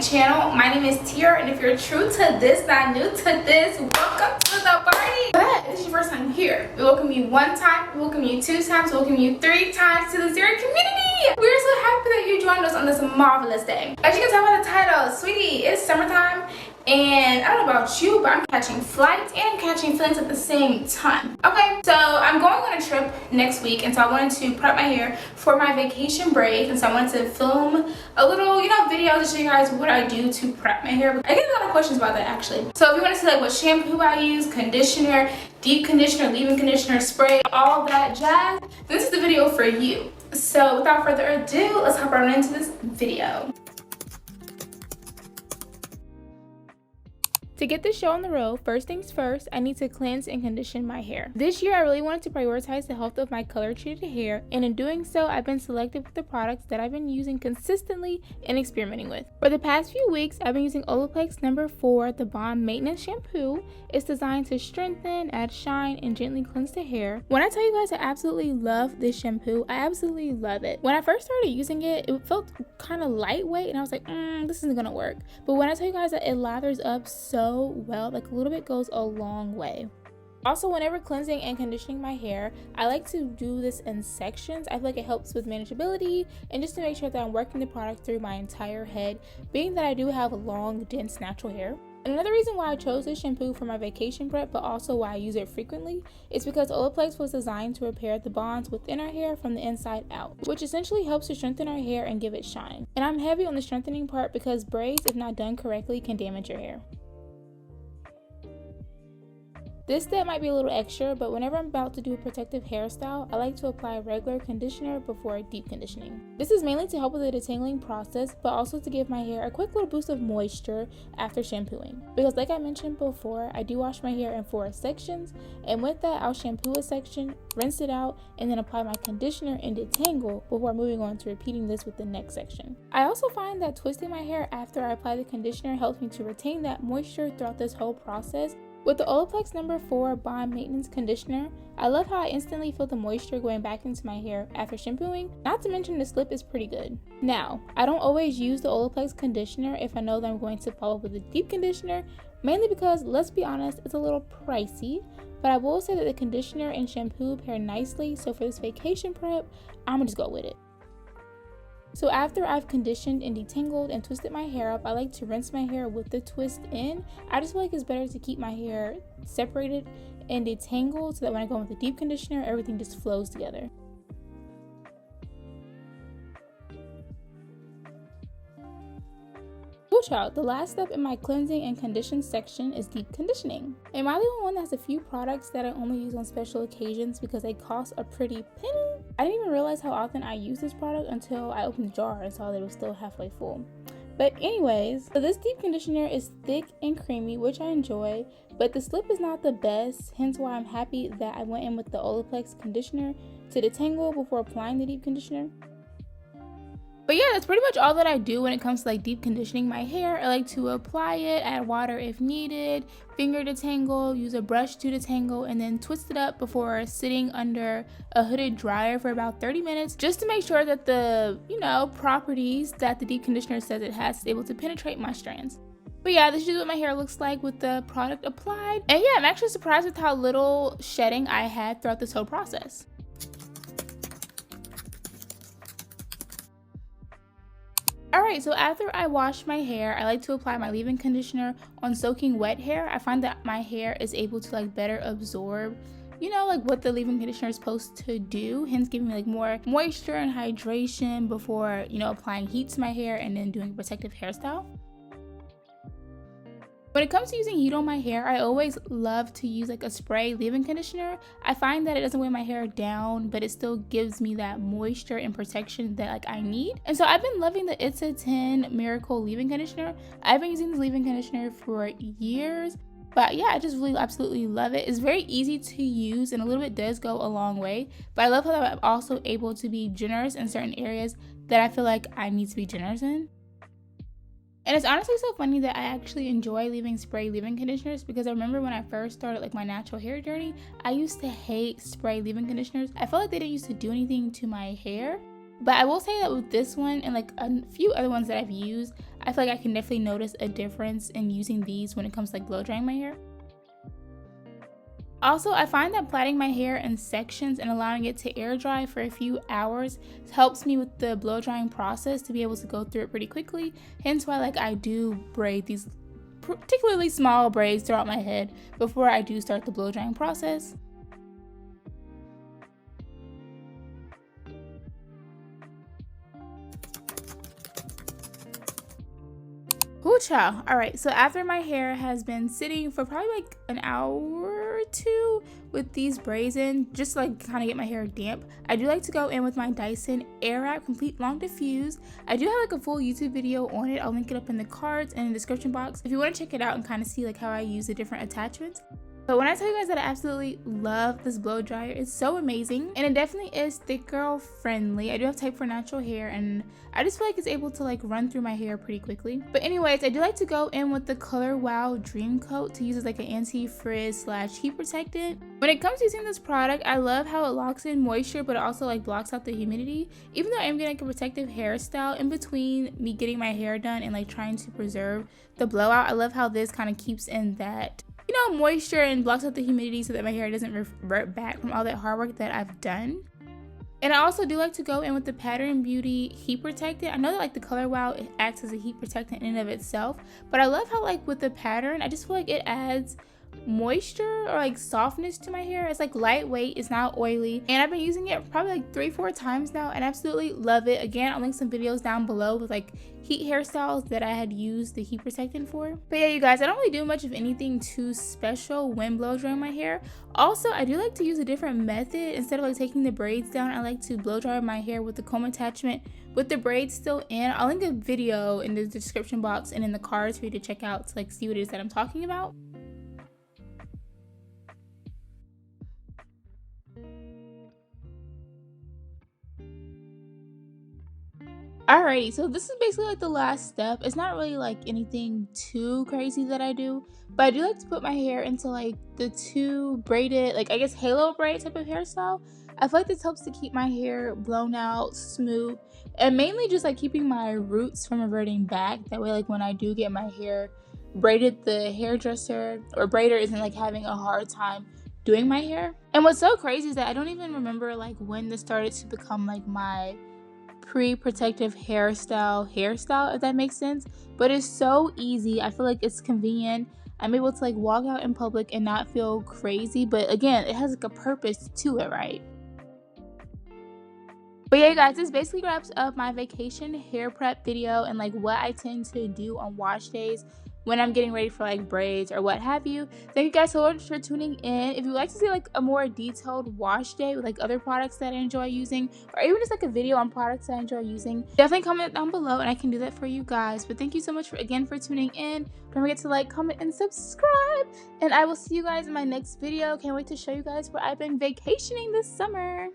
channel. My name is Tiara, and if you're true to this, not new to this, welcome to the party. But if this is your first time here, we welcome you 1 time, we welcome you 2 times, we welcome you 3 times to the Zuri community. We're so happy that you joined us on this marvelous day. As you can tell by the title, sweetie, it's summertime. And I don't know about you, but I'm catching flights and I'm catching feelings at the same time. Okay, so I'm going on a trip next week, and so I wanted to prep my hair for my vacation break, and so I wanted to film a little, video to show you guys what I do to prep my hair. I get a lot of questions about that actually. So if you want to see like what shampoo I use, conditioner, deep conditioner, leave-in conditioner, spray, all that jazz, this is the video for you. So without further ado, let's hop right into this video. To get this show on the road, first things first, I need to cleanse and condition my hair. This year, I really wanted to prioritize the health of my color-treated hair, and in doing so, I've been selective with the products that I've been using consistently and experimenting with. For the past few weeks, I've been using Olaplex No. 4, the Bond Maintenance Shampoo. It's designed to strengthen, add shine, and gently cleanse the hair. When I tell you guys I absolutely love this shampoo, I absolutely love it. When I first started using it, it felt kind of lightweight, and I was like, this isn't gonna work. But when I tell you guys that it lathers up so well, like a little bit goes a long way. Also, whenever cleansing and conditioning my hair, I like to do this in sections. I feel like it helps with manageability and just to make sure that I'm working the product through my entire head, being that I do have long, dense, natural hair. And another reason why I chose this shampoo for my vacation prep, but also why I use it frequently, is because Olaplex was designed to repair the bonds within our hair from the inside out, which essentially helps to strengthen our hair and give it shine. And I'm heavy on the strengthening part because braids, if not done correctly, can damage your hair. This step might be a little extra, but whenever I'm about to do a protective hairstyle, I like to apply regular conditioner before deep conditioning. This is mainly to help with the detangling process, but also to give my hair a quick little boost of moisture after shampooing. Because like I mentioned before, I do wash my hair in 4 sections, and with that, I'll shampoo a section, rinse it out, and then apply my conditioner and detangle before moving on to repeating this with the next section. I also find that twisting my hair after I apply the conditioner helps me to retain that moisture throughout this whole process. With the Olaplex No. 4 Bond Maintenance Conditioner, I love how I instantly feel the moisture going back into my hair after shampooing, not to mention the slip is pretty good. Now, I don't always use the Olaplex conditioner if I know that I'm going to follow up with a deep conditioner, mainly because, let's be honest, it's a little pricey, but I will say that the conditioner and shampoo pair nicely, so for this vacation prep, I'm gonna just go with it. So after I've conditioned and detangled and twisted my hair up, I like to rinse my hair with the twist in. I just feel like it's better to keep my hair separated and detangled so that when I go in with the deep conditioner, everything just flows together. Child, the last step in my cleansing and condition section is deep conditioning. Am I the only one that has a few products that I only use on special occasions because they cost a pretty penny? I didn't even realize how often I use this product until I opened the jar and saw that it was still halfway full. But anyways, so this deep conditioner is thick and creamy, which I enjoy, but the slip is not the best, hence why I'm happy that I went in with the Olaplex conditioner to detangle before applying the deep conditioner. But yeah, that's pretty much all that I do when it comes to like deep conditioning my hair. I like to apply it, add water if needed, finger detangle, use a brush to detangle, and then twist it up before sitting under a hooded dryer for about 30 minutes just to make sure that the, properties that the deep conditioner says it has is able to penetrate my strands. But yeah, this is what my hair looks like with the product applied. And yeah, I'm actually surprised with how little shedding I had throughout this whole process. Alright, so after I wash my hair, I like to apply my leave-in conditioner on soaking wet hair. I find that my hair is able to better absorb, what the leave-in conditioner is supposed to do, hence giving me more moisture and hydration before, applying heat to my hair and then doing a protective hairstyle. When it comes to using heat on my hair, I always love to use a spray leave-in conditioner. I find that it doesn't weigh my hair down, but it still gives me that moisture and protection that I need. And so I've been loving the It's a 10 Miracle leave-in conditioner. I've been using this leave-in conditioner for years, but yeah, I just really absolutely love it. It's very easy to use and a little bit does go a long way, but I love how I'm also able to be generous in certain areas that I feel like I need to be generous in. And it's honestly so funny that I actually enjoy leaving spray leave-in conditioners because I remember when I first started my natural hair journey, I used to hate spray leave-in conditioners. I felt like they didn't used to do anything to my hair. But I will say that with this one and like a few other ones that I've used, I feel like I can definitely notice a difference in using these when it comes to like blow drying my hair. Also, I find that plaiting my hair in sections and allowing it to air dry for a few hours helps me with the blow drying process to be able to go through it pretty quickly. Hence why like I do braid these particularly small braids throughout my head before I do start the blow drying process. Ooh, child. Alright, so after my hair has been sitting for probably like an hour or two with these braids in, just to like kind of get my hair damp, I do like to go in with my Dyson Airwrap Complete Long Diffuse. I do have like a full YouTube video on it. I'll link it up in the cards and in the description box if you want to check it out and kind of see like how I use the different attachments. But when I tell you guys that I absolutely love this blow dryer, it's so amazing, and it definitely is thick girl friendly. I do have type 4 natural hair, and I just feel like it's able to like run through my hair pretty quickly. But anyways, I do like to go in with the Color Wow Dream Coat to use as like an anti-frizz / heat protectant. When it comes to using this product, I love how it locks in moisture, but it also like blocks out the humidity. Even though I'm getting like a protective hairstyle in between me getting my hair done and like trying to preserve the blowout, I love how this kind of keeps in that, you know, moisture and blocks out the humidity so that my hair doesn't revert back from all that hard work that I've done. And I also do like to go in with the Pattern Beauty Heat Protectant. I know that like the Color Wow, it acts as a heat protectant in and of itself, but I love how like with the pattern, I just feel like it adds moisture or like softness to my hair. It's like lightweight, it's not oily, and I've been using it probably like 3-4 times now and absolutely love it. Again, I'll link some videos down below with like heat hairstyles that I had used the heat protectant for. But yeah, you guys, I don't really do much of anything too special when blow drying my hair. Also, I do like to use a different method. Instead of like taking the braids down, I like to blow dry my hair with the comb attachment with the braids still in. I'll link a video in the description box and in the cards for you to check out to like see what it is that I'm talking about. Alrighty, so this is basically like the last step. It's not really like anything too crazy that I do, but I do like to put my hair into like the 2 braided, like I guess halo braid type of hairstyle. I feel like this helps to keep my hair blown out, smooth, and mainly just like keeping my roots from reverting back. That way, like when I do get my hair braided, the hairdresser or braider isn't like having a hard time doing my hair. And what's so crazy is that I don't even remember like when this started to become like my pre-protective hairstyle, if that makes sense. But it's so easy. I feel like it's convenient. I'm able to like walk out in public and not feel crazy, but again, it has like a purpose to it, right? But yeah, guys, this basically wraps up my vacation hair prep video and like what I tend to do on wash days when I'm getting ready for like braids or what have you. Thank you guys so much for tuning in. If you'd like to see like a more detailed wash day with like other products that I enjoy using, or even just like a video on products I enjoy using, definitely comment down below and I can do that for you guys. But thank you so much again for tuning in. Don't forget to like, comment, and subscribe. And I will see you guys in my next video. Can't wait to show you guys where I've been vacationing this summer.